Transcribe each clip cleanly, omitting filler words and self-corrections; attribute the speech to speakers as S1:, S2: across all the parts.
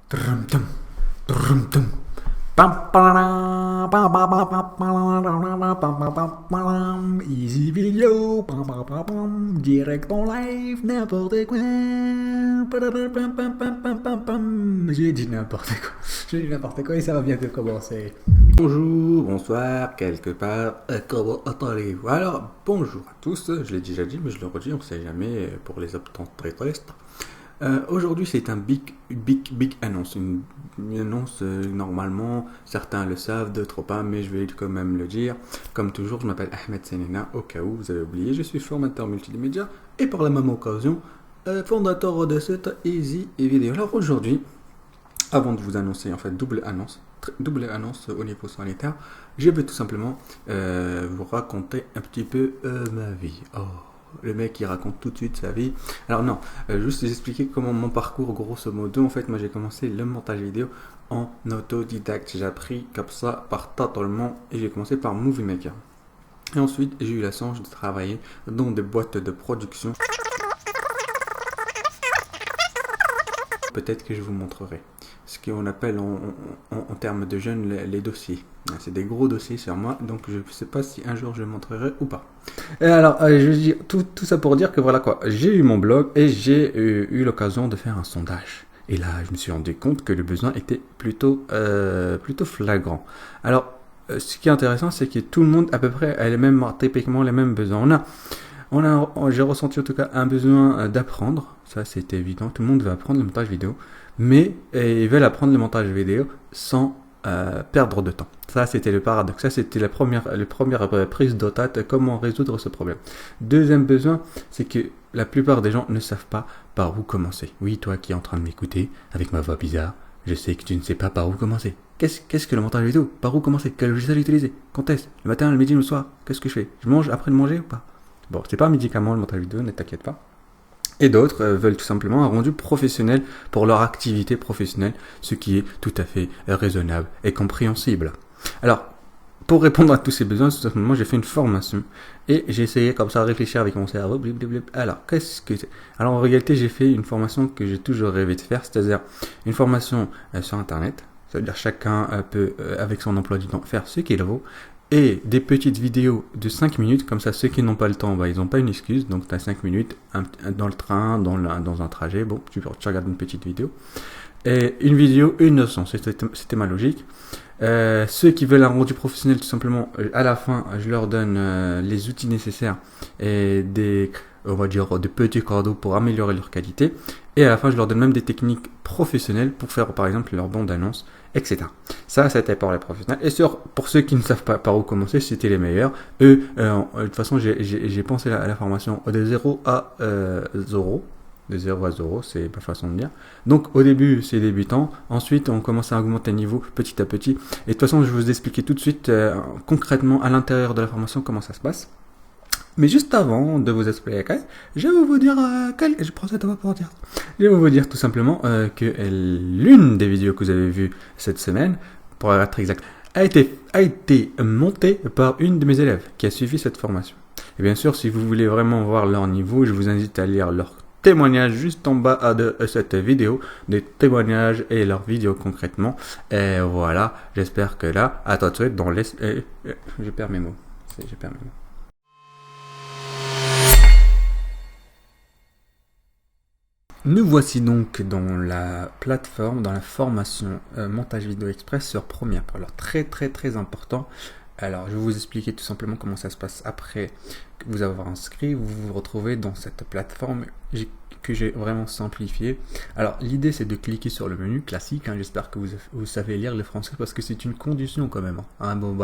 S1: Trum tum, trum tum. Pam, pam, pam, pam, pam, pam, pam, pam, pam, pam. Easy vidéo, pam, pam, pam, pam. Direct en live, n'importe quoi. Pam, pam, pam, pam, pam, pam. J'ai dit n'importe quoi. J'ai dit n'importe quoi et ça va bientôt commencer. Bonjour, bonsoir, quelque part, comment entendez-vous? Alors, bonjour à tous, je l'ai déjà dit, mais je le redis, on ne sait jamais pour les habitants terrestres. Aujourd'hui, c'est un big annonce. Une annonce, normalement, certains le savent, d'autres pas, mais je vais quand même le dire. Comme toujours, je m'appelle Ahmed Senena, au cas où vous avez oublié, je suis formateur multimédia et par la même occasion, fondateur de cette Easy Vidéo. Alors aujourd'hui, avant de vous annoncer, en fait, double annonce au niveau sanitaire, je vais tout simplement vous raconter un petit peu ma vie. Oh. Le mec qui raconte tout de suite sa vie. Alors non, juste vous expliquer comment mon parcours, grosso modo. En fait, moi j'ai commencé le montage vidéo en autodidacte. J'ai appris comme ça par tâtonnement et j'ai commencé par Movie Maker. Et ensuite, j'ai eu la chance de travailler dans des boîtes de production. Peut-être que je vous montrerai ce qu'on appelle en termes de jeunes les dossiers. C'est des gros dossiers sur moi, donc je ne sais pas si un jour je le montrerai ou pas. Et alors, je dis tout ça pour dire que voilà quoi, j'ai eu mon blog et j'ai eu l'occasion de faire un sondage. Et là, je me suis rendu compte que le besoin était plutôt flagrant. Alors, ce qui est intéressant, c'est que tout le monde à peu près a typiquement les mêmes besoins. J'ai ressenti en tout cas un besoin d'apprendre, ça c'était évident, tout le monde veut apprendre le montage vidéo, mais ils veulent apprendre le montage vidéo sans perdre de temps. Ça c'était le paradoxe, ça c'était la première prise de tête, comment résoudre ce problème. Deuxième besoin, c'est que la plupart des gens ne savent pas par où commencer. Oui, toi qui es en train de m'écouter, avec ma voix bizarre, je sais que tu ne sais pas par où commencer. Qu'est-ce que le montage vidéo? Par où commencer? Quel logiciel utiliser? Quand est-ce? Le matin, le midi, le soir? Qu'est-ce que je fais? Je mange après de manger ou pas? Bon, c'est pas un médicament le montage vidéo, ne t'inquiète pas. Et d'autres veulent tout simplement un rendu professionnel pour leur activité professionnelle, ce qui est tout à fait raisonnable et compréhensible. Alors, pour répondre à tous ces besoins, tout simplement, j'ai fait une formation et j'ai essayé comme ça de réfléchir avec mon cerveau. Alors, qu'est-ce que c'est? Alors, en réalité, j'ai fait une formation que j'ai toujours rêvé de faire, c'est-à-dire une formation sur Internet. C'est-à-dire chacun peut, avec son emploi du temps, faire ce qu'il vaut. Et des petites vidéos de 5 minutes, comme ça ceux qui n'ont pas le temps, bah, ils n'ont pas une excuse, donc tu as 5 minutes dans le train, dans un trajet, bon, tu regardes une petite vidéo. Et une vidéo, une leçon, c'était ma logique. Ceux qui veulent un rendu professionnel, tout simplement, à la fin, je leur donne les outils nécessaires et on va dire, des petits cadeaux pour améliorer leur qualité. Et à la fin, je leur donne même des techniques professionnelles pour faire, par exemple, leur bande-annonce, etc. Ça, c'était pour les professionnels. Et pour ceux qui ne savent pas par où commencer, c'était les meilleurs. Eux, de toute façon, j'ai pensé à la formation de 0 à 0. De 0 à 0, c'est ma façon de dire. Donc au début, c'est débutant. Ensuite, on commence à augmenter le niveau petit à petit. Et de toute façon, je vais vous expliquer tout de suite concrètement à l'intérieur de la formation comment ça se passe. Mais juste avant de vous expliquer, je vais vous dire je vais vous dire tout simplement que l'une des vidéos que vous avez vues cette semaine, pour être exact, a été montée par une de mes élèves qui a suivi cette formation. Et bien sûr, si vous voulez vraiment voir leur niveau, je vous invite à lire leur témoignages juste en bas de cette vidéo, des témoignages et leurs vidéos concrètement. Et voilà, j'espère que là, à toi de suite dans les... je perds mes mots. Nous voici donc dans la plateforme, dans la formation Montage Vidéo Express sur Premiere Pro. Alors très important. Alors je vais vous expliquer tout simplement comment ça se passe après vous avoir inscrit. Vous vous retrouvez dans cette plateforme que j'ai vraiment simplifiée. Alors l'idée c'est de cliquer sur le menu classique. J'espère que vous savez lire le français parce que c'est une condition quand même.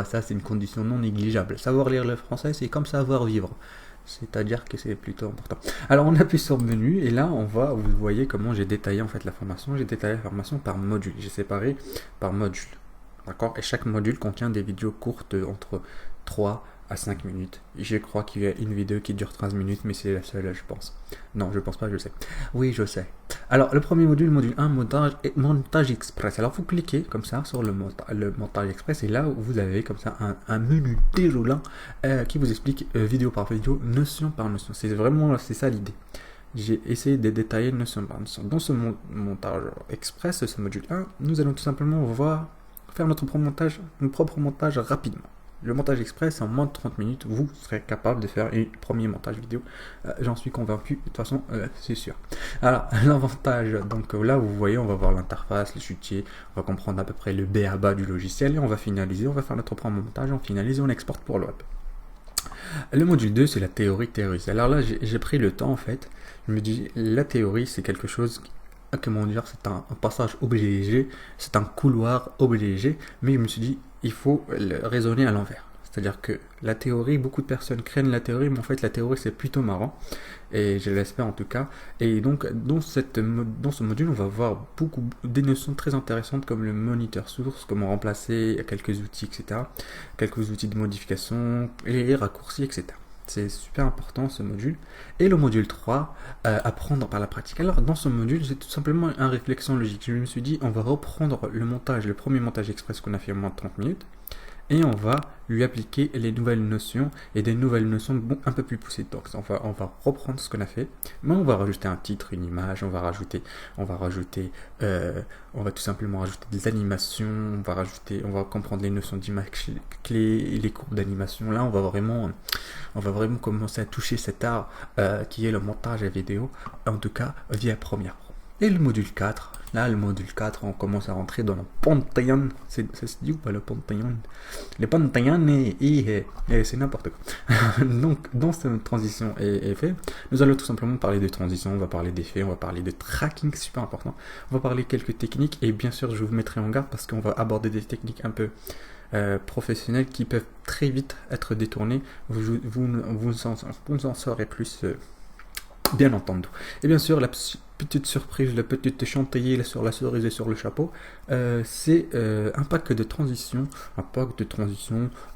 S1: Ça c'est une condition non négligeable. Savoir lire le français c'est comme savoir vivre. C'est-à-dire que c'est plutôt important. Alors on appuie sur menu et là vous voyez comment j'ai détaillé en fait la formation. J'ai détaillé la formation par module. J'ai séparé par module. D'accord? Et chaque module contient des vidéos courtes entre 3 à 5 minutes. Je crois qu'il y a une vidéo qui dure 13 minutes, mais c'est la seule, je pense. Non, je pense pas, je sais. Oui, je sais. Alors, le premier module 1, montage express. Alors, vous cliquez comme ça sur le montage express et là, vous avez comme ça un menu déroulant qui vous explique vidéo par vidéo, notion par notion. C'est ça l'idée. j'ai essayé de détailler notion par notion. Dans ce montage express, ce module 1, nous allons tout simplement faire notre propre montage rapidement. Le montage express, en moins de 30 minutes, vous serez capable de faire un premier montage vidéo. J'en suis convaincu, de toute façon, c'est sûr. Alors, l'avantage, donc là, vous voyez, on va voir l'interface, les chutiers, on va comprendre à peu près le B à bas du logiciel, et on va finaliser, on va faire notre premier montage, on finalise et on exporte pour le web. Le module 2, c'est la théorie. Alors là, j'ai pris le temps, en fait. Je me dis, la théorie, c'est quelque chose, comment dire, c'est un passage obligé, c'est un couloir obligé, mais je me suis dit, il faut le raisonner à l'envers. C'est-à-dire que la théorie, beaucoup de personnes craignent la théorie, mais en fait la théorie c'est plutôt marrant, et je l'espère en tout cas. Et donc dans ce module, on va voir beaucoup des notions très intéressantes comme le moniteur source, comment remplacer quelques outils, etc. Quelques outils de modification, les raccourcis, etc. C'est super important ce module. Et le module 3, apprendre par la pratique. Alors dans ce module, c'est tout simplement une réflexion logique. Je me suis dit, on va reprendre le premier montage express qu'on a fait en moins de 30 minutes. Et on va lui appliquer les nouvelles notions et des nouvelles notions un peu plus poussées. Donc on va reprendre ce qu'on a fait, mais on va rajouter un titre, une image, on va tout simplement rajouter des animations, on va comprendre les notions d'image clés et les courbes d'animation. Là, on va vraiment commencer à toucher cet art qui est le montage vidéo, en tout cas via Premiere Pro. Et le module 4, on commence à rentrer dans le panthéon. Ça se dit ou pas le panthéon? Le panthéon et c'est n'importe quoi. Donc, dans cette transition est fait, nous allons tout simplement parler de transition, on va parler d'effets, on va parler de tracking, super important. On va parler quelques techniques et bien sûr, je vous mettrai en garde parce qu'on va aborder des techniques un peu professionnelles qui peuvent très vite être détournées. Vous en saurez plus. Bien entendu. Et bien sûr, la petite surprise, la petite chantilly sur la cerise et sur le chapeau, c'est un pack de transition.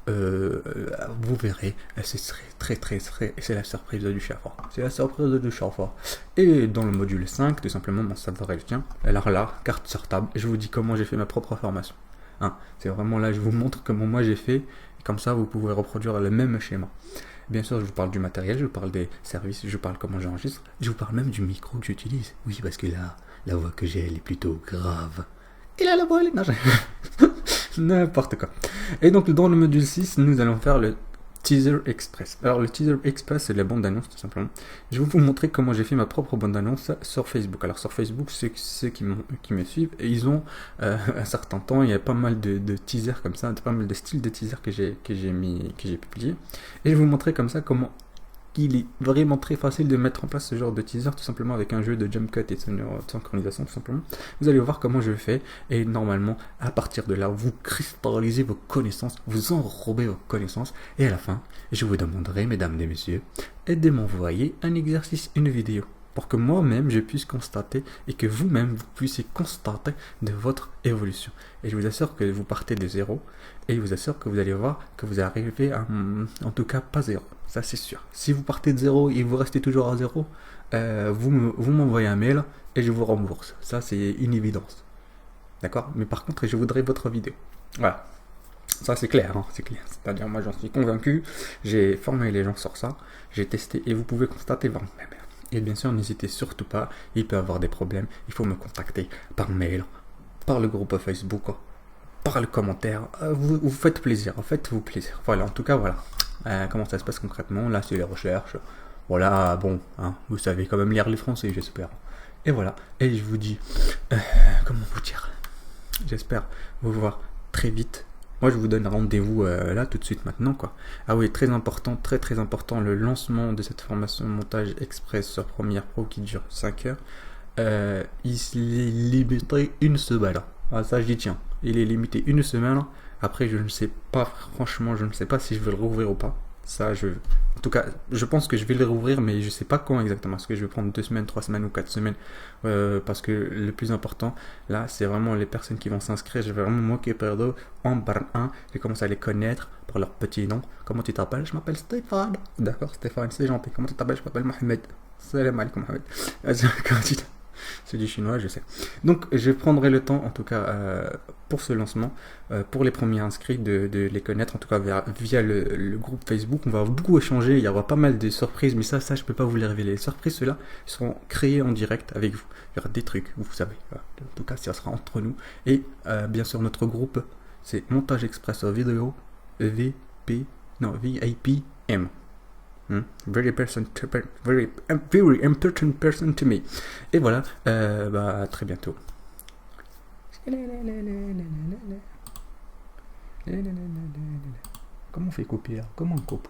S1: Vous verrez, c'est c'est la surprise du chauffeur. C'est la surprise du chauffeur. Et dans le module 5, tout simplement, mon savoir est le tien. Alors là, carte sur table, je vous dis comment j'ai fait ma propre formation. C'est vraiment là, je vous montre comment moi j'ai fait. Et comme ça, vous pouvez reproduire le même schéma. Bien sûr, je vous parle du matériel, je vous parle des services, je vous parle comment j'enregistre, je vous parle même du micro que j'utilise. Oui, parce que là, la voix que j'ai, elle est plutôt grave. Et là, la voix, elle est... Non, n'importe quoi. Et donc, dans le module 6, nous allons faire le Teaser Express. Alors, le Teaser Express, c'est la bande-annonce, tout simplement. Je vais vous montrer comment j'ai fait ma propre bande-annonce sur Facebook. Alors, sur Facebook, ceux qui me suivent, et ils ont un certain temps, il y a pas mal de teasers comme ça, pas mal de styles de teasers que j'ai publié. Et je vais vous montrer comme ça comment il est vraiment très facile de mettre en place ce genre de teaser, tout simplement avec un jeu de jump cut et de synchronisation, tout simplement. Vous allez voir comment je le fais, et normalement, à partir de là, vous cristallisez vos connaissances, vous enrobez vos connaissances, et à la fin, je vous demanderai, mesdames et messieurs, de m'envoyer un exercice, une vidéo, pour que moi-même je puisse constater et que vous-même vous puissiez constater de votre évolution. Et je vous assure que vous partez de zéro, et je vous assure que vous allez voir que vous arrivez à, en tout cas, pas zéro. Ça c'est sûr. Si vous partez de zéro et vous restez toujours à zéro, vous m'envoyez un mail et je vous rembourse. Ça c'est une évidence. D'accord? Mais par contre, je voudrais votre vidéo. Voilà. Ça c'est clair, c'est clair. C'est-à-dire, moi j'en suis convaincu. J'ai formé les gens sur ça. J'ai testé et vous pouvez constater vous-même. Et bien sûr, n'hésitez surtout pas. Il peut y avoir des problèmes. Il faut me contacter par mail, par le groupe Facebook, par le commentaire. Vous faites plaisir. Faites-vous plaisir. Voilà, en tout cas, voilà. Comment ça se passe concrètement? Là, c'est les recherches. Voilà, bon, vous savez quand même lire les français, j'espère. Et voilà. Et je vous dis, comment vous dire? J'espère vous voir très vite. Moi, je vous donne rendez-vous là, tout de suite, maintenant, quoi. Ah oui, très important, très important, le lancement de cette formation montage express sur Premiere Pro qui dure 5 heures. Il est limité une semaine. Ça, j'y tiens. Il est limité une semaine. Après, je ne sais pas, franchement, je ne sais pas si je vais le rouvrir ou pas. Ça, en tout cas, je pense que je vais le rouvrir, mais je ne sais pas quand exactement. Est-ce que je vais prendre 2 semaines, 3 semaines ou 4 semaines parce que le plus important, là, c'est vraiment les personnes qui vont s'inscrire. Je vais vraiment m'occuper d'eux un par un. Je vais commencer à les connaître par leur petit nom. Comment tu t'appelles? Je m'appelle Stéphane. D'accord, Stéphane, c'est gentil. Comment tu t'appelles? Je m'appelle Mohamed. Salam alaikum, Mohamed. C'est du chinois, je sais. Donc, je prendrai le temps, en tout cas, pour ce lancement, pour les premiers inscrits, de les connaître, en tout cas via le groupe Facebook. On va beaucoup échanger, il y aura pas mal de surprises, mais ça je peux pas vous les révéler. Les surprises, ceux-là, seront créés en direct avec vous. Il y aura des trucs, vous savez. Voilà. En tout cas, ça sera entre nous. Et bien sûr, notre groupe, c'est Montage Express Vidéo VIPM. Very important person to me. Et voilà, à très bientôt. Comment on fait copier là? Comment on coupe?